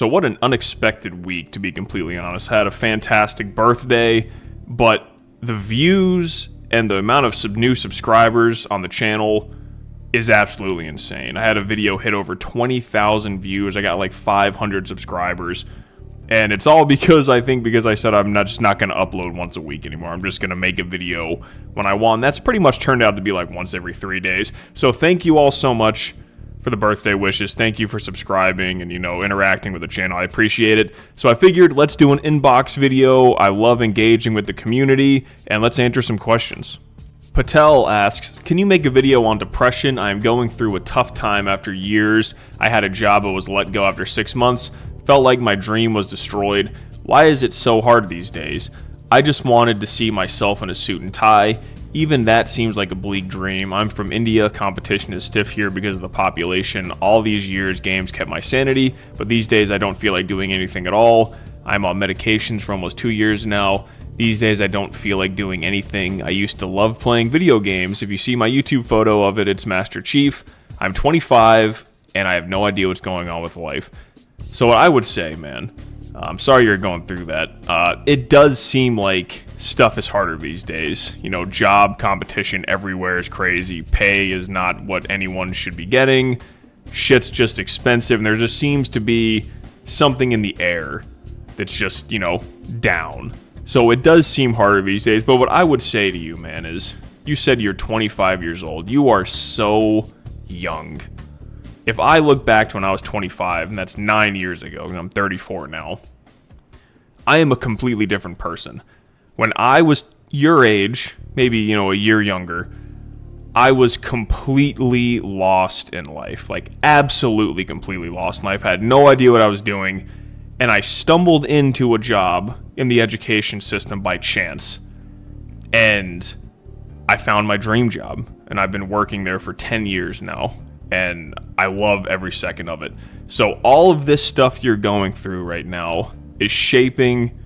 So what an unexpected week, to be completely honest. I had a fantastic birthday, but the views and the amount of new subscribers on the channel is absolutely insane. I had a video hit over 20,000 views. I got like 500 subscribers. And it's all because I said I'm just not going to upload once a week anymore. I'm just going to make a video when I want. That's pretty much turned out to be like once every 3 days. So thank you all so much for the birthday wishes. Thank you for subscribing and, interacting with the channel. I appreciate it. So I figured let's do an inbox video. I love engaging with the community, and let's answer some questions. Patel asks, can you make a video on depression? I am going through a tough time after years. I had a job but was let go after 6 months. Felt like my dream was destroyed. Why is it so hard these days? I just wanted to see myself in a suit and tie. Even that seems like a bleak dream. I'm from India. Competition is stiff here because of the population. All these years, games kept my sanity, but these days I don't feel like doing anything at all. I'm on medications for almost 2 years now. These days I don't feel like doing anything. I used to love playing video games. If you see my YouTube photo of it, it's Master Chief. I'm 25, and I have no idea what's going on with life. So what I would say, man, I'm sorry you're going through that. It does seem like stuff is harder these days. Job competition everywhere is crazy. Pay is not what anyone should be getting. Shit's just expensive, and there just seems to be something in the air that's just, down. So it does seem harder these days, but what I would say to you, man, is you said you're 25 years old. You are so young. If I look back to when I was 25, and that's 9 years ago, and I'm 34 now, I am a completely different person. When I was your age, maybe, a year younger, I was completely lost in life. Like, absolutely completely lost in life. I had no idea what I was doing, and I stumbled into a job in the education system by chance. And I found my dream job, and I've been working there for 10 years now. And I love every second of it. So all of this stuff you're going through right now is shaping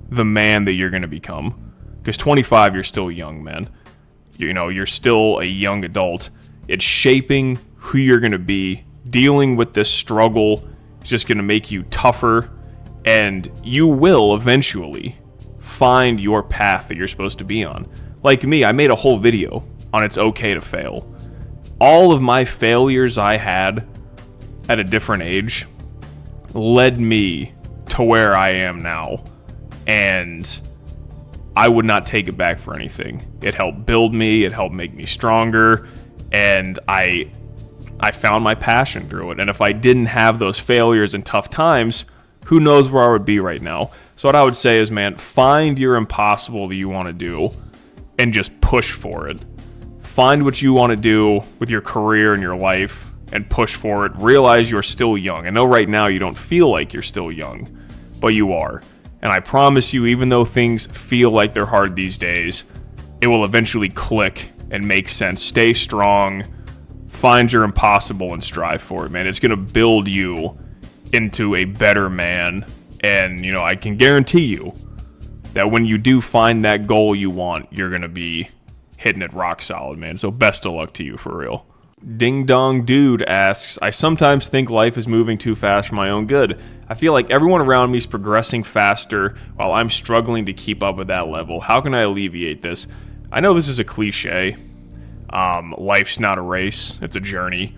the man that you're going to become. Because 25, you're still young, man. You're still a young adult. It's shaping who you're going to be. Dealing with this struggle is just going to make you tougher. And you will eventually find your path that you're supposed to be on. Like me, I made a whole video on it's okay to fail. All of my failures I had at a different age led me to where I am now. And I would not take it back for anything. It helped build me. It helped make me stronger. And I found my passion through it. And if I didn't have those failures and tough times, who knows where I would be right now. So what I would say is, man, find your impossible that you want to do and just push for it. Find what you want to do with your career and your life and push for it. Realize you're still young. I know right now you don't feel like you're still young, but you are. And I promise you, even though things feel like they're hard these days, it will eventually click and make sense. Stay strong, find your impossible, and strive for it, man. It's going to build you into a better man. And, I can guarantee you that when you do find that goal you want, you're going to be hitting it rock solid, man. So best of luck to you, for real. Ding Dong Dude asks, I sometimes think life is moving too fast for my own good. I feel like everyone around me is progressing faster while I'm struggling to keep up with that level. How can I alleviate this? I know this is a cliche. Life's not a race. It's a journey.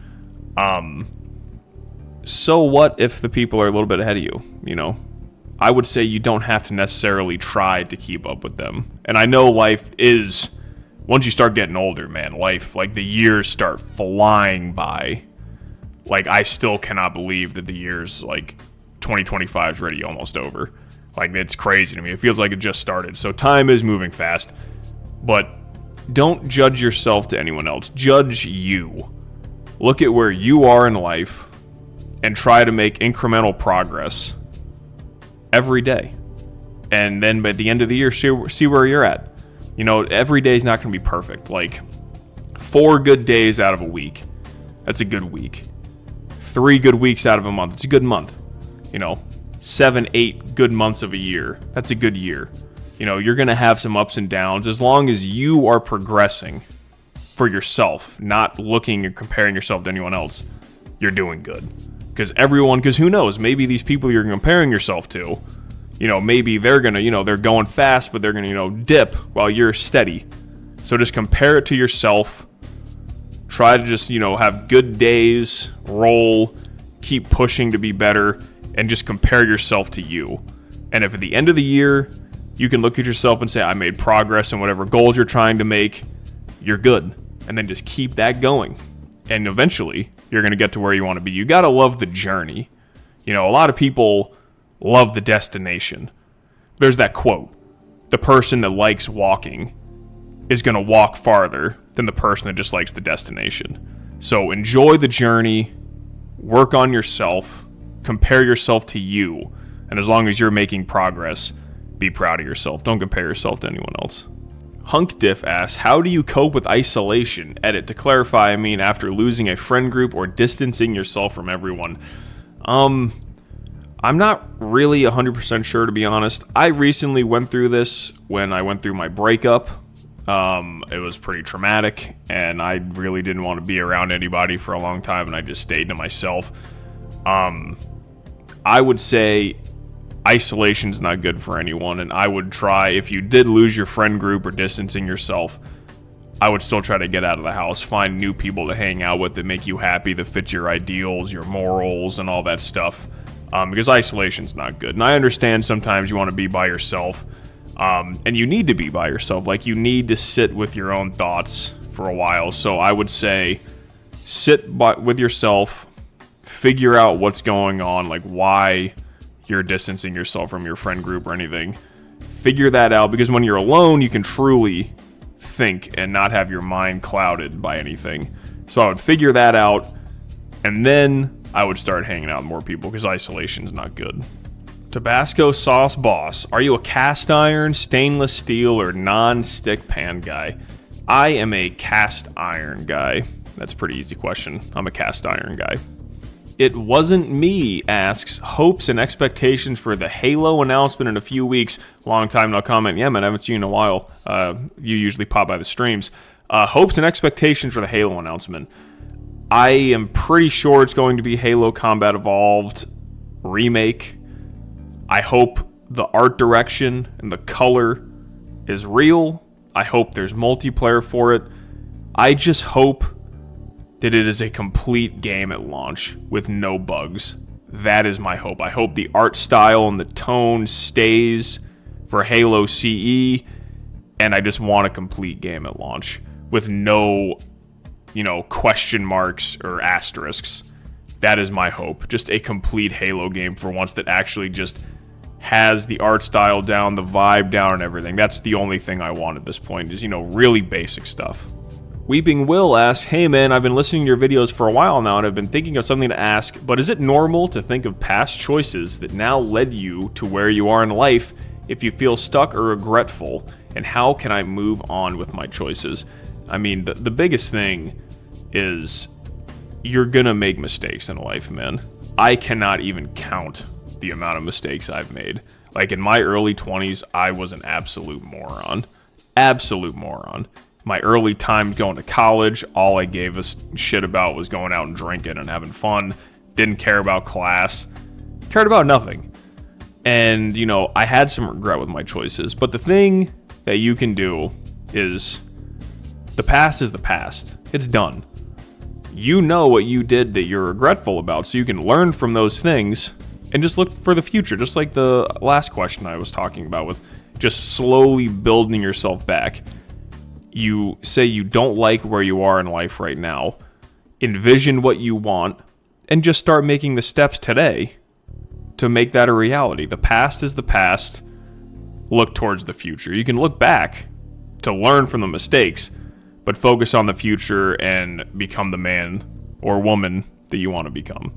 So what if the people are a little bit ahead of you? I would say you don't have to necessarily try to keep up with them. And I know life is... Once you start getting older, man, life, like the years start flying by. Like, I still cannot believe that the years, 2025 is already almost over. Like, it's crazy to me. It feels like it just started. So time is moving fast. But don't judge yourself to anyone else. Judge you. Look at where you are in life and try to make incremental progress every day. And then by the end of the year, see where you're at. Every day is not going to be perfect. 4 good days out of a week, that's a good week. 3 good weeks out of a month, it's a good month. 7, 8 good months of a year, that's a good year. You're going to have some ups and downs. As long as you are progressing for yourself, not looking and comparing yourself to anyone else, you're doing good. Because who knows, maybe these people you're comparing yourself to, maybe they're gonna, they're going fast, but they're gonna, dip while you're steady. So just compare it to yourself. Try to just, have good days, roll, keep pushing to be better, and just compare yourself to you. And if at the end of the year, you can look at yourself and say, I made progress in whatever goals you're trying to make, you're good. And then just keep that going. And eventually, you're going to get to where you want to be. You got to love the journey. A lot of people love the destination. There's that quote, the person that likes walking is going to walk farther than the person that just likes the destination. So enjoy the journey, work on yourself, compare yourself to you, and as long as you're making progress, be proud of yourself. Don't compare yourself to anyone else. HunkDiff asks, how do you cope with isolation? Edit, to clarify, I mean after losing a friend group or distancing yourself from everyone. I'm not really 100% sure, to be honest. I recently went through this when I went through my breakup. It was pretty traumatic, and I really didn't want to be around anybody for a long time, and I just stayed to myself. I would say isolation's not good for anyone, and I would try, if you did lose your friend group or distancing yourself, I would still try to get out of the house, find new people to hang out with that make you happy, that fit your ideals, your morals, and all that stuff, because isolation's not good. And I understand sometimes you want to be by yourself, and you need to be by yourself. Like, you need to sit with your own thoughts for a while. So I would say sit with yourself, figure out what's going on, like why you're distancing yourself from your friend group or anything. Figure that out, because when you're alone, you can truly think and not have your mind clouded by anything. So I would figure that out, and then I would start hanging out with more people, because isolation's not good. Tabasco Sauce Boss, are you a cast iron, stainless steel, or non-stick pan guy? I am a cast iron guy. That's a pretty easy question. I'm a cast iron guy. It Wasn't Me asks, hopes and expectations for the Halo announcement in a few weeks. Long time no comment. Yeah, man, I haven't seen you in a while. You usually pop by the streams. Hopes and expectations for the Halo announcement. I am pretty sure it's going to be Halo Combat Evolved remake. I hope the art direction and the color is real. I hope there's multiplayer for it. I just hope that it is a complete game at launch with no bugs. That is my hope. I hope the art style and the tone stays for Halo CE, and I just want a complete game at launch with no, question marks or asterisks. That is my hope. Just a complete Halo game for once that actually just has the art style down, the vibe down, and everything. That's the only thing I want at this point is, really basic stuff. Weeping Will asks, hey man, I've been listening to your videos for a while now and I've been thinking of something to ask, but is it normal to think of past choices that now led you to where you are in life if you feel stuck or regretful? And how can I move on with my choices? I mean, the biggest thing is you're gonna make mistakes in life, man. I cannot even count the amount of mistakes I've made. Like in my early 20s, I was an absolute moron. Absolute moron. My early time going to college, all I gave a shit about was going out and drinking and having fun. Didn't care about class. Cared about nothing. And, I had some regret with my choices. But the thing that you can do is, the past is the past. It's done. You know what you did that you're regretful about, so you can learn from those things and just look for the future. Just like the last question I was talking about with just slowly building yourself back. You say you don't like where you are in life right now, envision what you want, and just start making the steps today to make that a reality. The past is the past. Look towards the future. You can look back to learn from the mistakes, but focus on the future and become the man or woman that you want to become.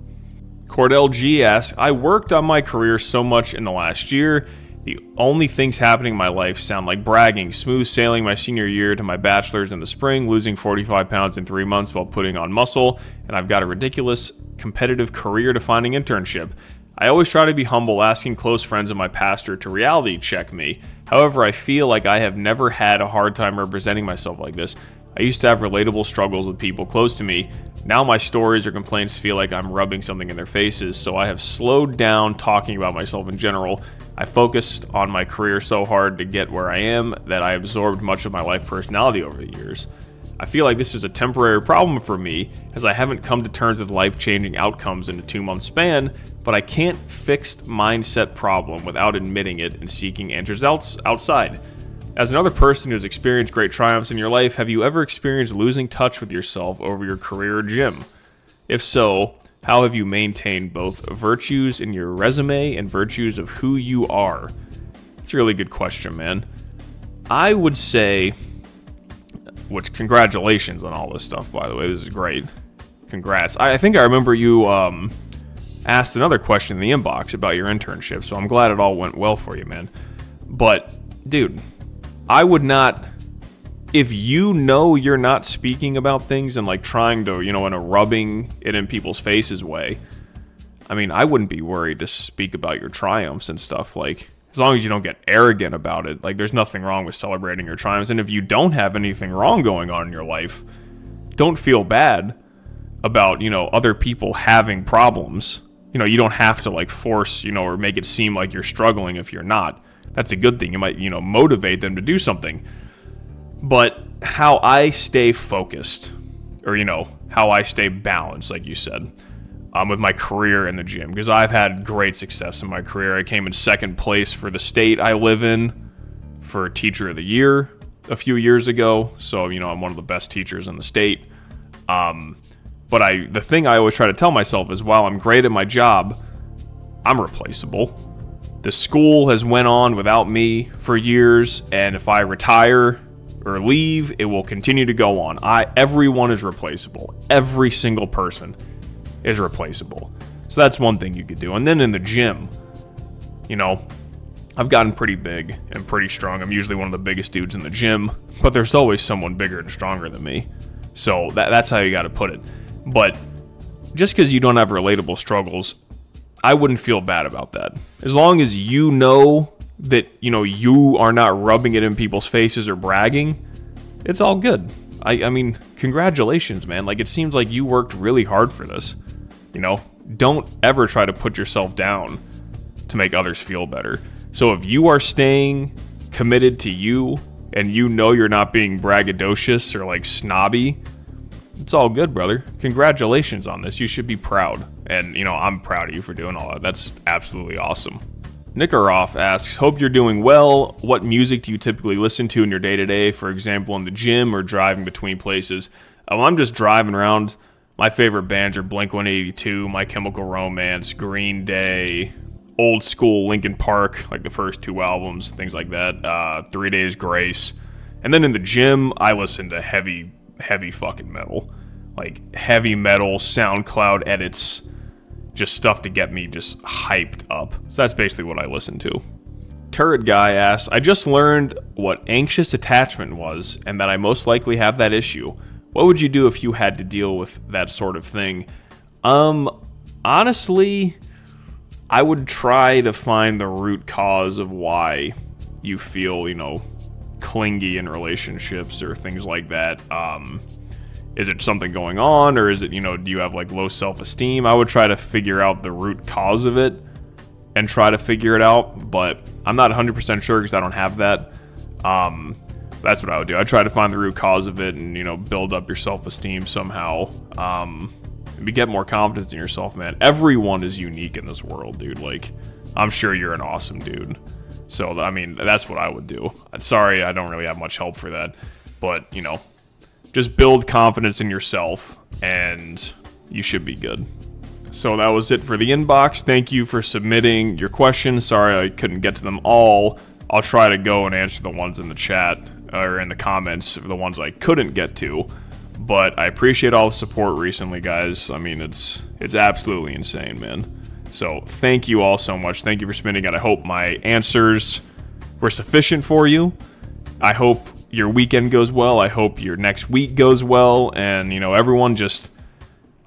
Cordell G asks, I worked on my career so much in the last year. The only things happening in my life sound like bragging. Smooth sailing my senior year to my bachelor's in the spring, losing 45 pounds in 3 months while putting on muscle, and I've got a ridiculous competitive career-defining internship. I always try to be humble, asking close friends of my pastor to reality check me. However, I feel like I have never had a hard time representing myself like this. I used to have relatable struggles with people close to me, Now my stories or complaints feel like I'm rubbing something in their faces, so I have slowed down talking about myself in general. I focused on my career so hard to get where I am that I absorbed much of my life personality over the years. I feel like this is a temporary problem for me, as I haven't come to terms with life-changing outcomes in a 2-month span, but I can't fix mindset problem without admitting it and seeking answers outside. As another person who's experienced great triumphs in your life, have you ever experienced losing touch with yourself over your career or gym? If so, how have you maintained both virtues in your resume and virtues of who you are? It's a really good question, man. I would say, which congratulations on all this stuff, by the way. This is great. Congrats. I think I remember you asked another question in the inbox about your internship, so I'm glad it all went well for you, man. But, dude, I would not, if you know you're not speaking about things and like trying to, in a rubbing it in people's faces way, I mean, I wouldn't be worried to speak about your triumphs and stuff. Like, as long as you don't get arrogant about it, like, there's nothing wrong with celebrating your triumphs. And if you don't have anything wrong going on in your life, don't feel bad about, other people having problems. You don't have to like force, or make it seem like you're struggling if you're not. That's a good thing. You might, motivate them to do something. But how I stay focused, or, how I stay balanced, like you said, with my career in the gym, because I've had great success in my career. I came in second place for the state I live in for Teacher of the Year a few years ago. So, I'm one of the best teachers in the state. But the thing I always try to tell myself is, while I'm great at my job, I'm replaceable. The school has went on without me for years, and if I retire or leave, it will continue to go on. Everyone is replaceable. Every single person is replaceable. So that's one thing you could do. And then in the gym, I've gotten pretty big and pretty strong. I'm usually one of the biggest dudes in the gym, but there's always someone bigger and stronger than me. So that's how you got to put it. But just because you don't have relatable struggles, I wouldn't feel bad about that. As long as you know that, you are not rubbing it in people's faces or bragging, it's all good. I mean, congratulations, man. Like, it seems like you worked really hard for this. Don't ever try to put yourself down to make others feel better. So if you are staying committed to you and you're not being braggadocious or like snobby, it's all good, brother. Congratulations on this. You should be proud. And, I'm proud of you for doing all that. That's absolutely awesome. Nickoroff asks, hope you're doing well. What music do you typically listen to in your day-to-day, for example, in the gym or driving between places? When I'm just driving around, my favorite bands are Blink-182, My Chemical Romance, Green Day, old school Linkin Park, like the first 2 albums, things like that, 3 Days Grace. And then in the gym, I listen to heavy fucking metal. Like heavy metal, SoundCloud edits, just stuff to get me just hyped up. So that's basically what I listen to. Turret Guy asks, I just learned what anxious attachment was and that I most likely have that issue. What would you do if you had to deal with that sort of thing? Honestly, I would try to find the root cause of why you feel, clingy in relationships or things like that. Is it something going on, or is it, do you have like low self-esteem? I would try to figure out the root cause of it and try to figure it out, but I'm not 100% sure because I don't have that. That's what I would do. I'd try to find the root cause of it and, build up your self-esteem somehow. Get more confidence in yourself, man. Everyone is unique in this world, dude. Like, I'm sure you're an awesome dude. So, I mean, that's what I would do. Sorry, I don't really have much help for that. But, just build confidence in yourself, and you should be good. So that was it for the inbox. Thank you for submitting your questions. Sorry I couldn't get to them all. I'll try to go and answer the ones in the chat, or in the comments, the ones I couldn't get to. But I appreciate all the support recently, guys. I mean, it's absolutely insane, man. So thank you all so much. Thank you for submitting it. I hope my answers were sufficient for you. I hope your weekend goes well. I hope your next week goes well. And, everyone just,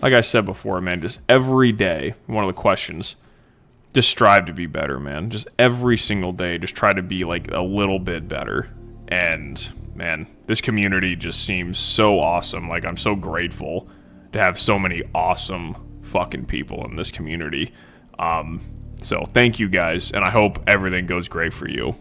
like I said before, man, just every day, one of the questions, just strive to be better, man. Just every single day, just try to be like a little bit better. And, man, this community just seems so awesome. Like, I'm so grateful to have so many awesome fucking people in this community. So thank you guys, and I hope everything goes great for you.